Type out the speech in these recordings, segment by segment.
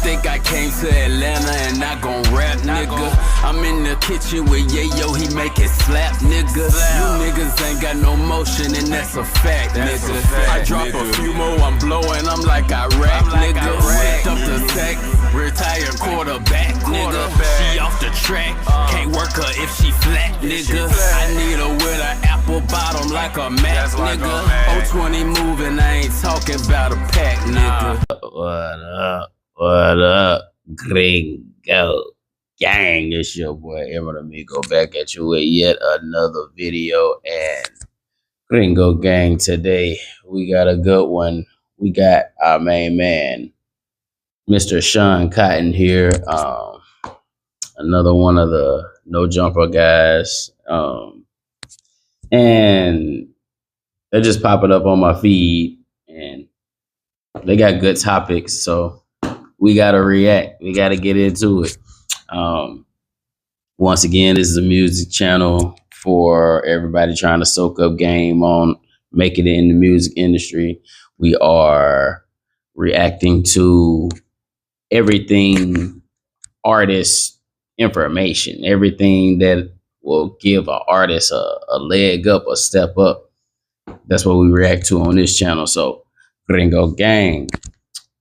think I came to Atlanta and not gon' rap, nigga. I'm in the kitchen with Yayo, he make it slap, nigga. You niggas ain't got no motion and that's a fact, nigga. I drop a few more, I'm blowing, I'm like Iraq, nigga. Whipped up the sack, retired quarterback, nigga. She off the track, can't work her if she flat, nigga. I need her with an apple bottom like a Mac, nigga. 020 moving, I ain't talking about a pack, nigga. What up? What up, Gringo Gang? It's your boy Emerald Amigo back at you with yet another video. And Gringo Gang, today we got a good one. We got our main man, Mr. Sean Cotton here. Another one of the No Jumper guys. And they're just popping up on my feed, and they got good topics, so we gotta react. We gotta get into it. Once again, this is a music channel for everybody trying to soak up game on making it in the music industry. We are reacting to everything artist information, everything that will give an artist a leg up, a step up. That's what we react to on this channel. So Gringo Gang,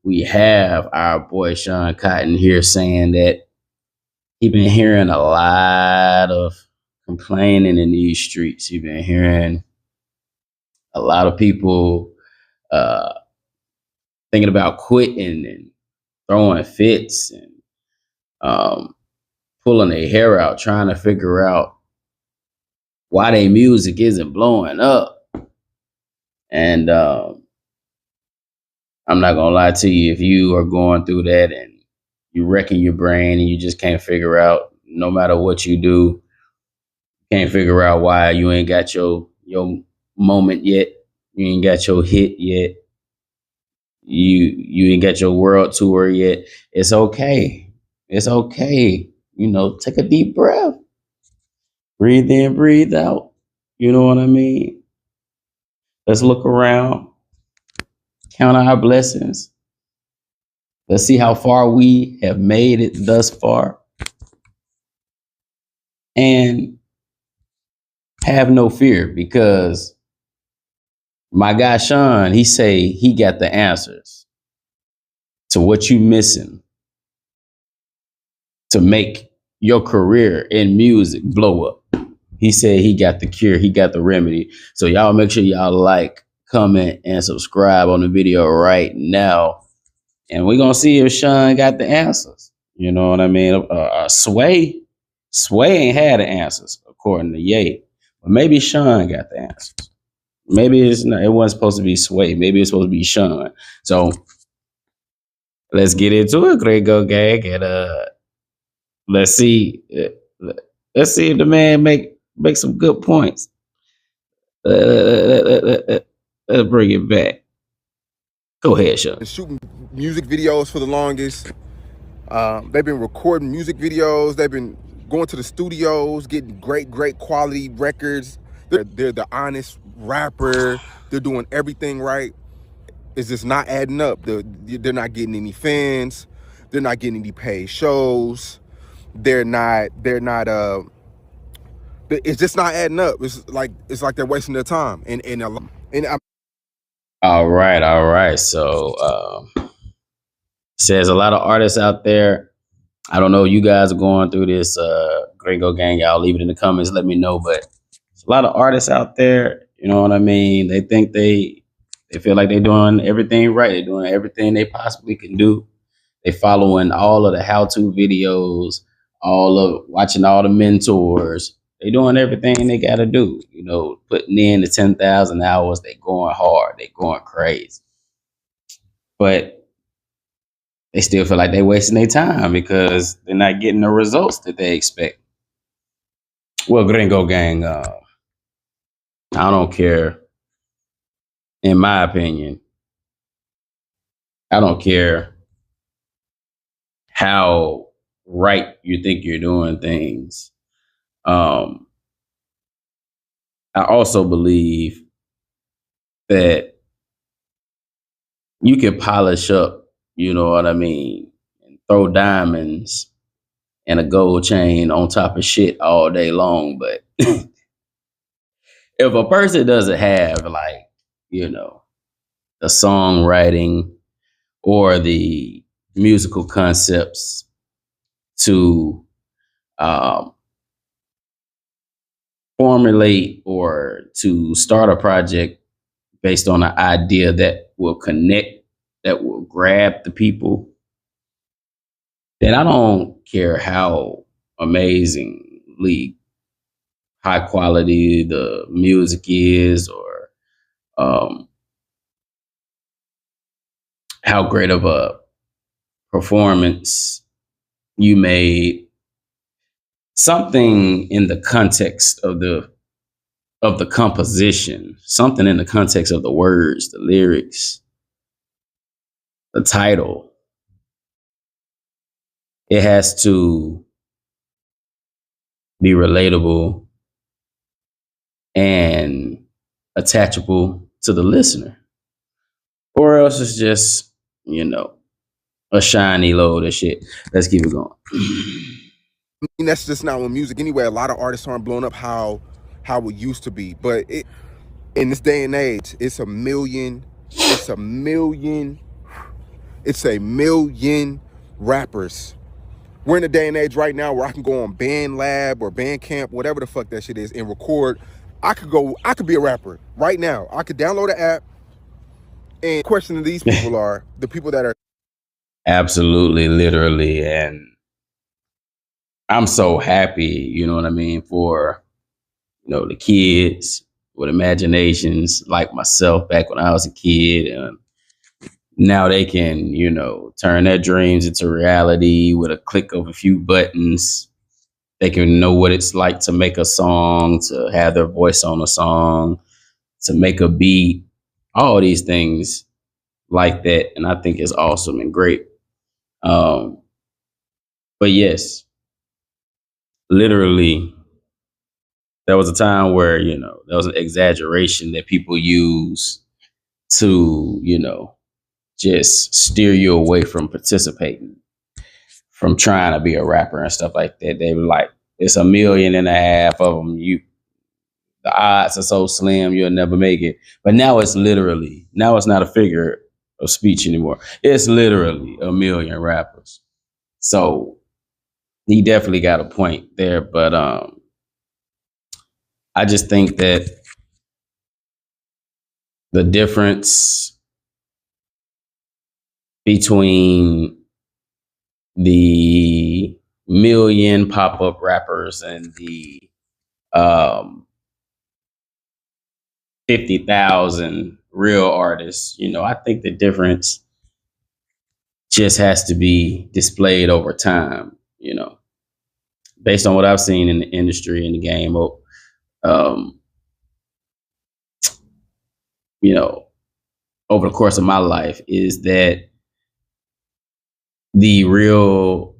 we have our boy Sean Cotton here saying that he been hearing a lot of complaining in these streets. He been hearing a lot of people thinking about quitting and throwing fits and pulling their hair out, trying to figure out why their music isn't blowing up. And I'm not gonna lie to you, if you are going through that and you're wrecking your brain and you just can't figure out, no matter what you do, can't figure out why you ain't got your moment yet, you ain't got your hit yet, you ain't got your world tour yet, it's okay. It's okay. You know, take a deep breath. Breathe in, breathe out. You know what I mean? Let's look around. Count our blessings. Let's see how far we have made it thus far. And have no fear, because my guy Sean, he say he got the answers to what you missing to make your career in music blow up. He said he got the cure, he got the remedy. So y'all make sure y'all like, comment, and subscribe on the video right now. And we're gonna see if Sean got the answers. You know what I mean? Sway ain't had the answers, according to Ye. But maybe Sean got the answers. Maybe it wasn't supposed to be Sway. Maybe it's supposed to be Sean. So let's get into it, Gringo Gang, and let's see if the man make some good points. Let's bring it back. Go ahead, Sean. Shooting music videos for the longest. They've been recording music videos. They've been going to the studios, getting great quality records. They're the honest rapper. They're doing everything right. It's just not adding up. They're not getting any fans. They're not getting any paid shows. It's just not adding up. It's like they're wasting their time. All right. So says a lot of artists out there. I don't know, you guys are going through this, Gringo Gang. Y'all leave it in the comments, let me know. But there's a lot of artists out there, you know what I mean? They think they feel like they're doing everything right. They're doing everything they possibly can do. They following all of the how-to videos, watching all the mentors. They doing everything they got to do, you know, putting in the 10,000 hours. They going hard. They going crazy. But they still feel like they're wasting their time because they're not getting the results that they expect. Well, Gringo Gang, I don't care. In my opinion, I don't care how right you think you're doing things. I also believe that you can polish up, you know what I mean, and throw diamonds and a gold chain on top of shit all day long. But if a person doesn't have like, you know, the songwriting or the musical concepts to um, formulate or to start a project based on an idea that will connect, that will grab the people, then I don't care how amazingly high quality the music is or um, how great of a performance you made. Something in the context of the composition, something in the context of the words, the lyrics, the title, it has to be relatable and attachable to the listener, or else it's just, you know, a shiny load of shit. Let's keep it going. I mean, that's just not with music anyway. A lot of artists aren't blown up how it used to be. But in this day and age, it's a million rappers. We're in a day and age right now where I can go on BandLab or Bandcamp, whatever the fuck that shit is, and record. I could be a rapper right now. I could download an app, and the question of these people are the people that are Absolutely, literally. And I'm so happy, you know what I mean, for, you know, the kids with imaginations like myself back when I was a kid. And now they can, you know, turn their dreams into reality with a click of a few buttons. They can know what it's like to make a song, to have their voice on a song, to make a beat, all these things like that. And I think it's awesome and great. Um, but yes, literally, there was a time where, you know, there was an exaggeration that people use to, you know, just steer you away from participating, from trying to be a rapper and stuff like that. They were like, it's 1.5 million of them. The odds are so slim, you'll never make it. But now it's not a figure of speech anymore. It's literally 1 million rappers. So he definitely got a point there. But I just think that the difference between the million pop-up rappers and the 50,000 real artists, you know, I think the difference just has to be displayed over time, you know, based on what I've seen in the industry, in the game, um, you know, over the course of my life, is that the really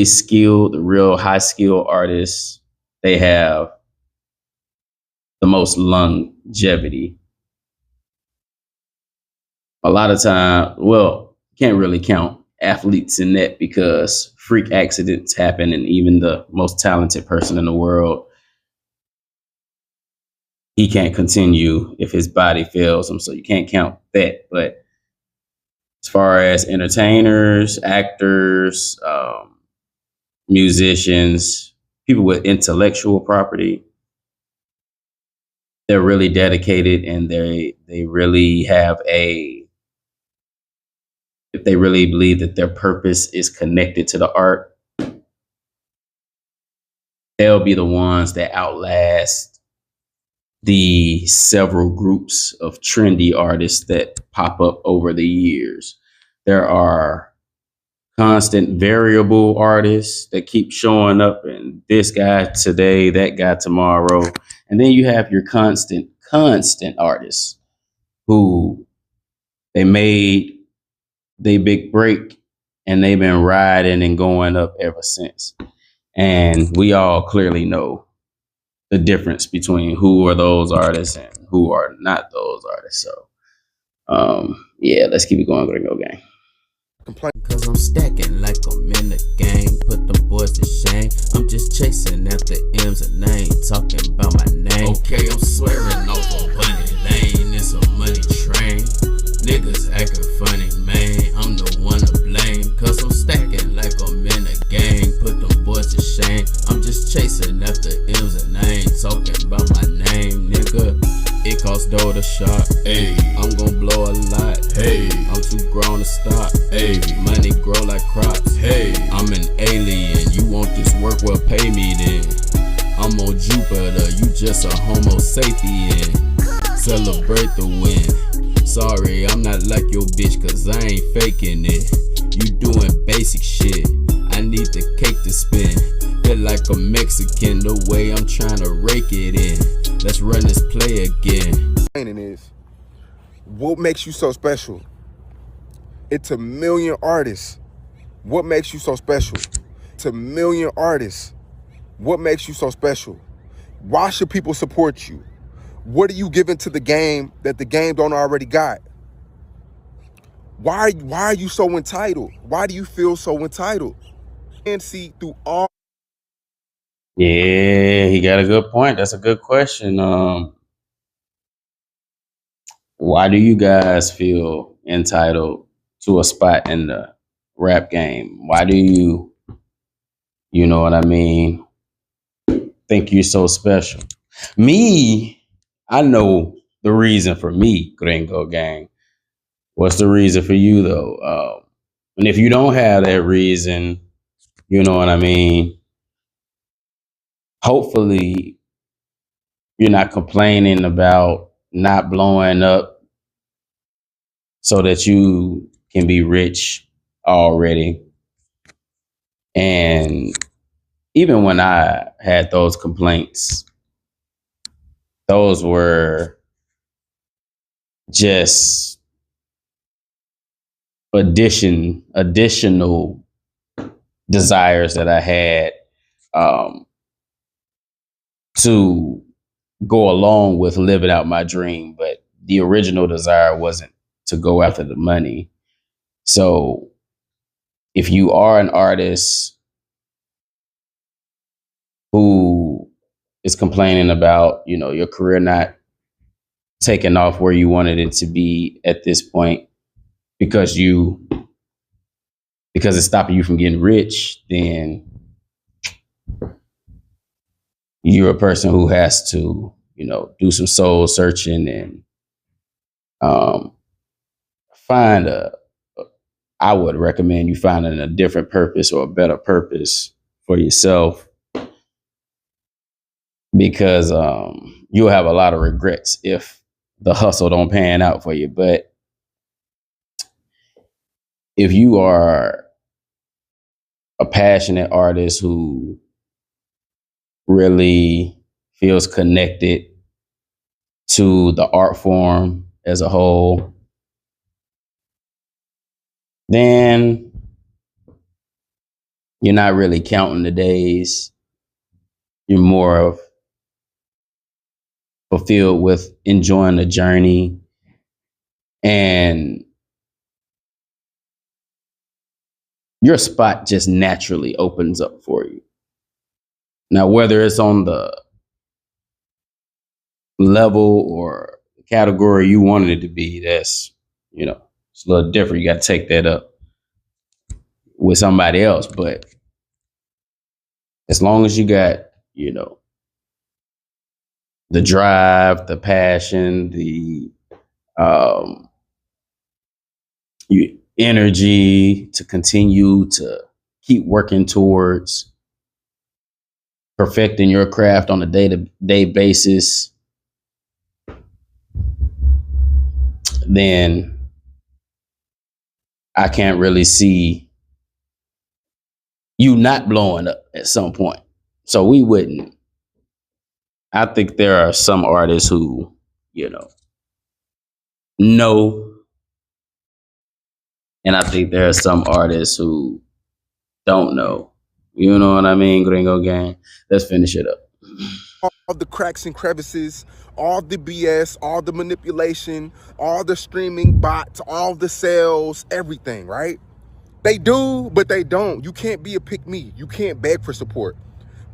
skilled, the real high skilled artists, they have the most longevity. A lot of time, well, can't really count athletes in that because freak accidents happen, and even the most talented person in the world, he can't continue if his body fails him. So you can't count that. But as far as entertainers, actors, musicians, people with intellectual property, they're really dedicated, and they really have if they really believe that their purpose is connected to the art, they'll be the ones that outlast the several groups of trendy artists that pop up over the years. There are constant variable artists that keep showing up, and this guy today, that guy tomorrow. And then you have your constant artists who they made they big break, and they've been riding and going up ever since. And we all clearly know the difference between who are those artists and who are not those artists. So yeah, let's keep it going, Gringo Gang. Cause I'm stacking like I'm in the game. Put them boys to shame. I'm just chasing after M's and I ain't talking about my name. Okay, I'm swearing off a bunny lane. It's a money train. Niggas acting funny, man. I'm the one to blame. Cause I'm stacking like I'm in the game. Put them boys to shame. I'm just chasing after M's and I ain't talking about my name, nigga. It costs dough to shop. Ayy, I'm gon' blow a lot. Hey, I'm too grown to stop. Ayy, money grow like crops. Hey, I'm an alien. You want this work? Well, pay me then. I'm on Jupiter. You just a Homo sapien. Celebrate the win. Sorry, I'm not like your bitch, cause I ain't faking it. You doing basic shit. I need the cake to spin. Feel like a Mexican the way I'm trying to rake it in. Let's run this play again. Is what makes you so special? It's a million artists. What makes you so special? It's a million artists. What makes you so special? Why should people support you? What are you giving to the game that the game don't already got? Why are you so entitled? Why do you feel so entitled? And see through all. Yeah, he got a good point. That's a good question. Why do you guys feel entitled to a spot in the rap game? Why do you know what I mean, think you're so special? Me, I know the reason for me, Gringo Gang. What's the reason for you though? And if you don't have that reason, you know what I mean, hopefully you're not complaining about not blowing up so that you can be rich already. And even when I had those complaints, those were just additional desires that I had to go along with living out my dream. But the original desire wasn't to go after the money. So if you are an artist who is complaining about, you know, your career not taking off where you wanted it to be at this point because it's stopping you from getting rich, then you're a person who has to, you know, do some soul searching and find I would recommend you finding a different purpose or a better purpose for yourself, because you'll have a lot of regrets if the hustle don't pan out for you. But if you are a passionate artist who really feels connected to the art form as a whole, then you're not really counting the days. You're more of fulfilled with enjoying the journey, and your spot just naturally opens up for you. Now, whether it's on the level or category you wanted it to be, that's, you know, it's a little different. You got to take that up with somebody else. But as long as you got, you know, the drive, the passion, the energy to continue to keep working towards perfecting your craft on a day-to-day basis, then I can't really see you not blowing up at some point. So we wouldn't. I think there are some artists who, you know, and I think there are some artists who don't know. You know what I mean, Gringo Gang? Let's finish it up. All the cracks and crevices, all the BS, all the manipulation, all the streaming bots, all the sales, everything, right? They do, but they don't. You can't be a pick me. You can't beg for support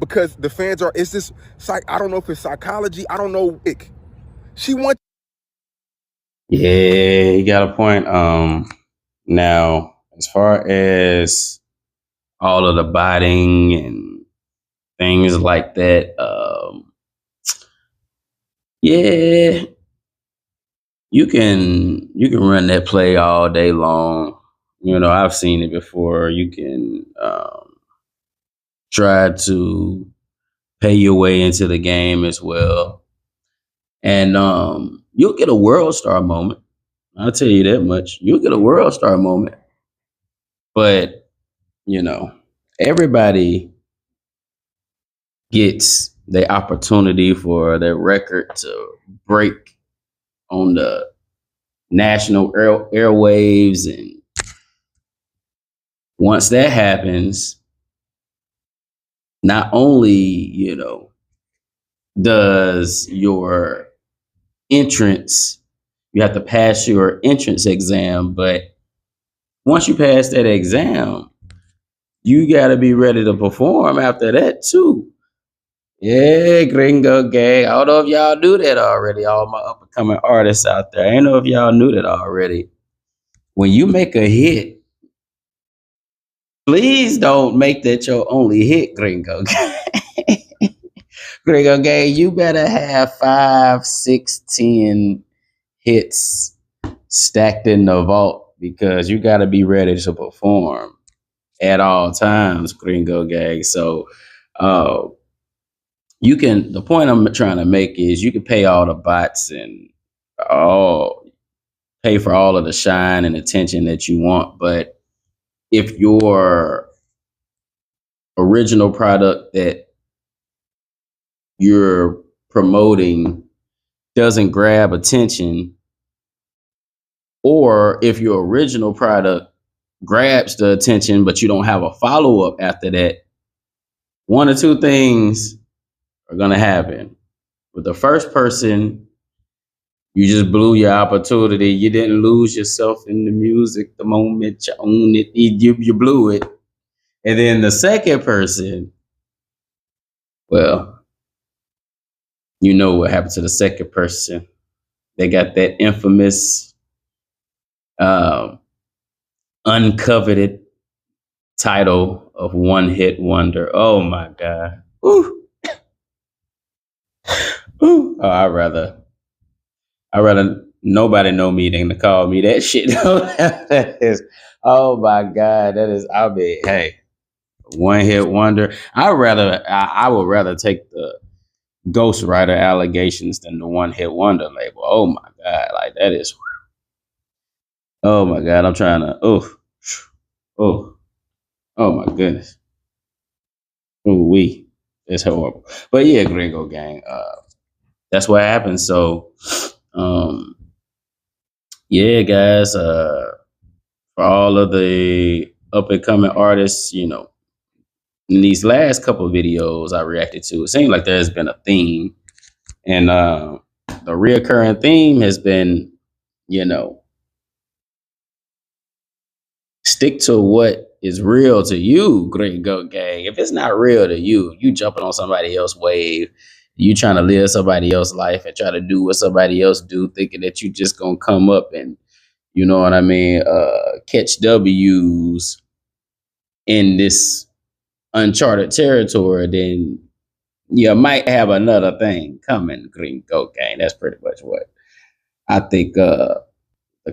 because the fans are. It's this psych. I don't know if it's psychology. I don't know. She wants. Yeah, you got a point. Now as far as all of the botting and things like that, yeah, you can run that play all day long. You know, I've seen it before. You can try to pay your way into the game as well, and you'll get a world star moment. I'll tell you that much. You'll get a world star moment, but you know, everybody gets the opportunity for their record to break on the national airwaves, and once that happens, not only does your entrance, you have to pass your entrance exam, but once you pass that exam, you got to be ready to perform after that too. Yeah, Gringo Gang. I don't know if y'all knew that already. All my up and coming artists out there. I don't know if y'all knew that already. When you make a hit, please don't make that your only hit, Gringo Gang. Gringo Gang, you better have 5, 6, 10 hits stacked in the vault because you got to be ready to perform at all times, Gringo Gang. So, the point I'm trying to make is you can pay all the bots and pay for all of the shine and attention that you want, but if your original product that you're promoting doesn't grab attention, or if your original product grabs the attention but you don't have a follow-up after that, one or two things are going to happen. With the first person, you just blew your opportunity. You didn't lose yourself in the music the moment you own it. You blew it. And then the second person, well, you know what happened to the second person. They got that infamous, uncoveted title of one hit wonder. Oh my God. Ooh. Ooh. Oh, I'd rather nobody know me than to call me that shit. That is, oh my God. Hey, one hit wonder. I would rather take the ghostwriter allegations than the one hit wonder label. Oh my God. Like that is, oh my God. I'm trying to, oh my goodness. Ooh, it's horrible. But yeah, Gringo Gang. That's what happened. So, yeah, guys. For all of the up and coming artists, in these last couple of videos I reacted to, it seems like there's been a theme, and the reoccurring theme has been, stick to what is real to you, Gringo Gang. If it's not real to you, you jumping on somebody else's wave, you trying to live somebody else's life and try to do what somebody else do, thinking that you just gonna come up and, you know what I mean, catch W's in this uncharted territory, then you might have another thing coming, Gringo Gang. That's pretty much what I think the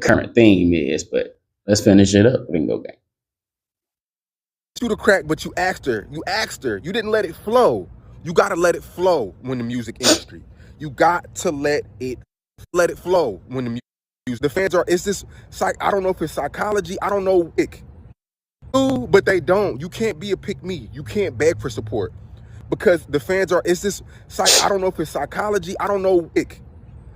current theme is, but let's finish it up, Gringo Gang. You to crack, but you asked her. You asked her. You didn't let it flow. You got to let it flow when the music industry. You got to let it flow when the music. The fans are. It's this. I don't know if it's psychology. I don't know. Do, but they don't. You can't be a pick me. You can't beg for support because the fans are. It's this. I don't know if it's psychology. I don't know.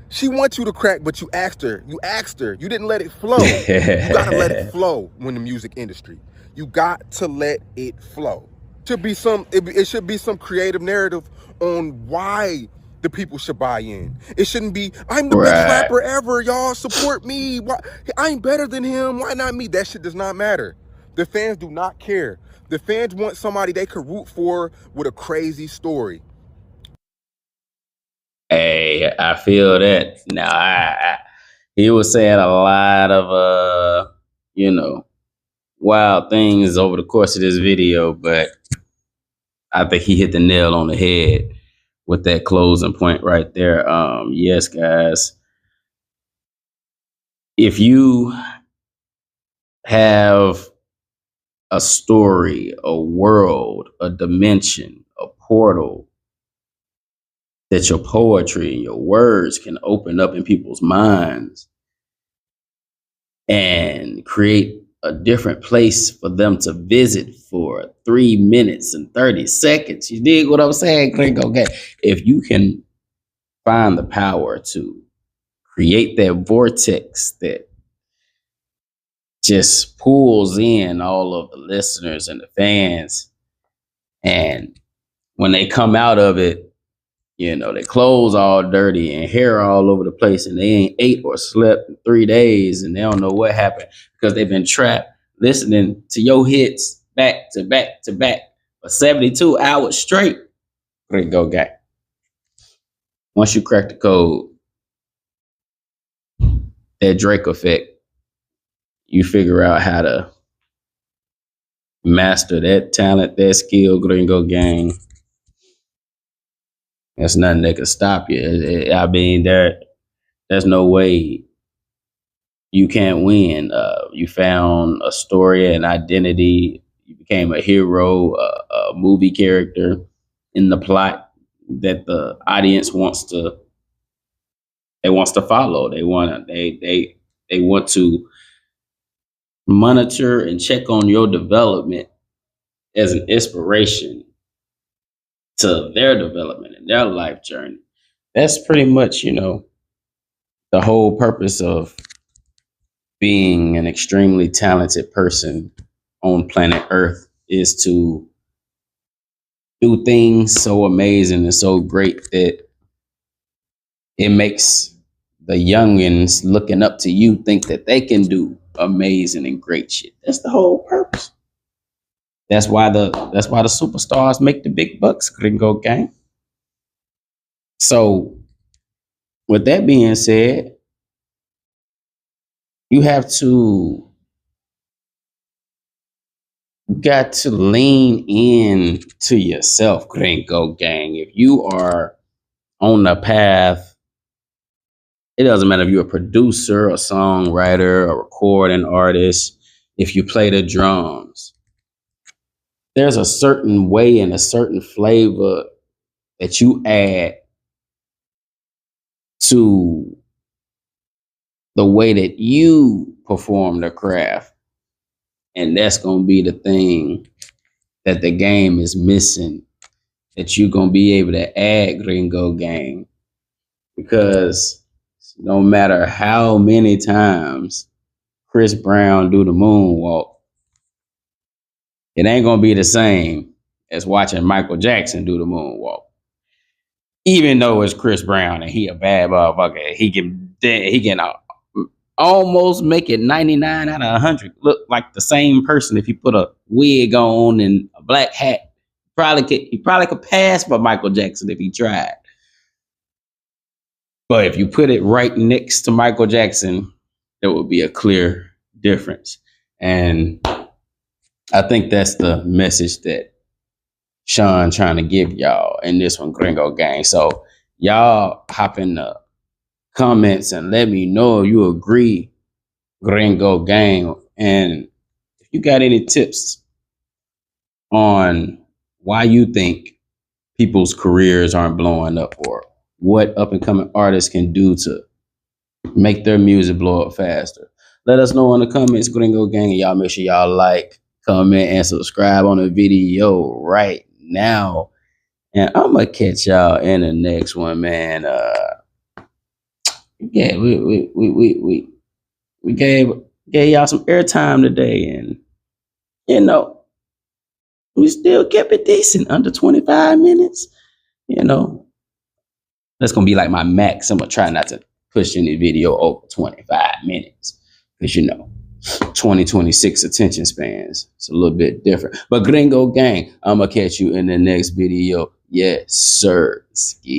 She wants you to crack, but you asked her. You asked her. You didn't let it flow. You got to let it flow when the music industry. You got to let it flow. It should be some creative narrative on why the people should buy in. It shouldn't be, I'm the best rapper ever, y'all support me. Why, I ain't better than him. Why not me? That shit does not matter. The fans do not care. The fans want somebody they could root for with a crazy story. Hey, I feel that. Now, he was saying a lot of, you know, wild things over the course of this video, but I think he hit the nail on the head with that closing point right there. Yes, guys, if you have a story, a world, a dimension, a portal that your poetry and your words can open up in people's minds and create a different place for them to visit for 3 minutes and 30 seconds. You dig what I'm saying, Click? Okay. If you can find the power to create that vortex that just pulls in all of the listeners and the fans, and when they come out of it, you know, their clothes all dirty and hair all over the place, and they ain't ate or slept in 3 days, and they don't know what happened because they've been trapped listening to your hits back to back to back for 72 hours straight. Great go, guy. Once you crack the code, that Drake effect, you figure out how to master that talent, that skill, Gringo Gang. There's nothing that can stop you. I mean, there's no way you can't win. You found a story, an identity. You became a hero, a movie character in the plot that the audience wants to follow. They want to monitor and check on your development as an inspiration to their development and their life journey. That's pretty much, you know, the whole purpose of being an extremely talented person on planet Earth, is to do things so amazing and so great that it makes the youngins looking up to you think that they can do amazing and great shit. That's the whole purpose. That's why the superstars make the big bucks, Gringo Gang. So with that being said, you got to lean in to yourself, Gringo Gang. If you are on the path, it doesn't matter if you're a producer, a songwriter, a recording artist, if you play the drums, there's a certain way and a certain flavor that you add to the way that you perform the craft. And that's going to be the thing that the game is missing, that you're going to be able to add, Gringo Gang. Because no matter how many times Chris Brown do the moonwalk, it ain't going to be the same as watching Michael Jackson do the moonwalk. Even though it's Chris Brown and he a bad motherfucker, he can almost make it 99 out of 100 look like the same person if he put a wig on and a black hat. He probably could pass for Michael Jackson if he tried. But if you put it right next to Michael Jackson, there would be a clear difference. And I think that's the message that Sean trying to give y'all in this one, Gringo Gang. So y'all hop in the comments and let me know if you agree, Gringo Gang. And if you got any tips on why you think people's careers aren't blowing up, or what up and coming artists can do to make their music blow up faster, let us know in the comments, Gringo Gang. And y'all make sure y'all like, comment, and subscribe on the video right now. And I'm gonna catch y'all in the next one, man. Yeah, we gave y'all some airtime today, and you know, we still kept it decent, under 25 minutes. You know, that's gonna be like my max. I'm gonna try not to push any video over 25 minutes, because you know, 2026 attention spans. It's a little bit different. But Gringo Gang, I'ma catch you in the next video. Yes, sir. Ski.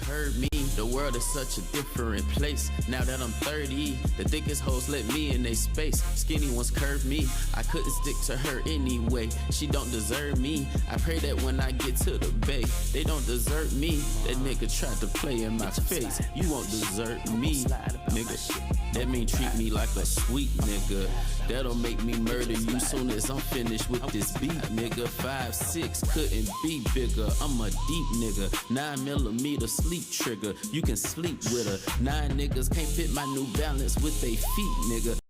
Heard me, the world is such a different place. Now that I'm 30, the thickest hoes let me in they space. Skinny ones curve me, I couldn't stick to her anyway. She don't deserve me, I pray that when I get to the bay, they don't desert me. That nigga tried to play in my face. You won't desert me, nigga. That mean treat me like a sweet nigga. That'll make me murder you soon as I'm finished with this beat, nigga. 5'6" couldn't be bigger. I'm a deep nigga. 9mm sleep trigger. You can sleep with her. 9 niggas can't fit my New Balance with they feet, nigga.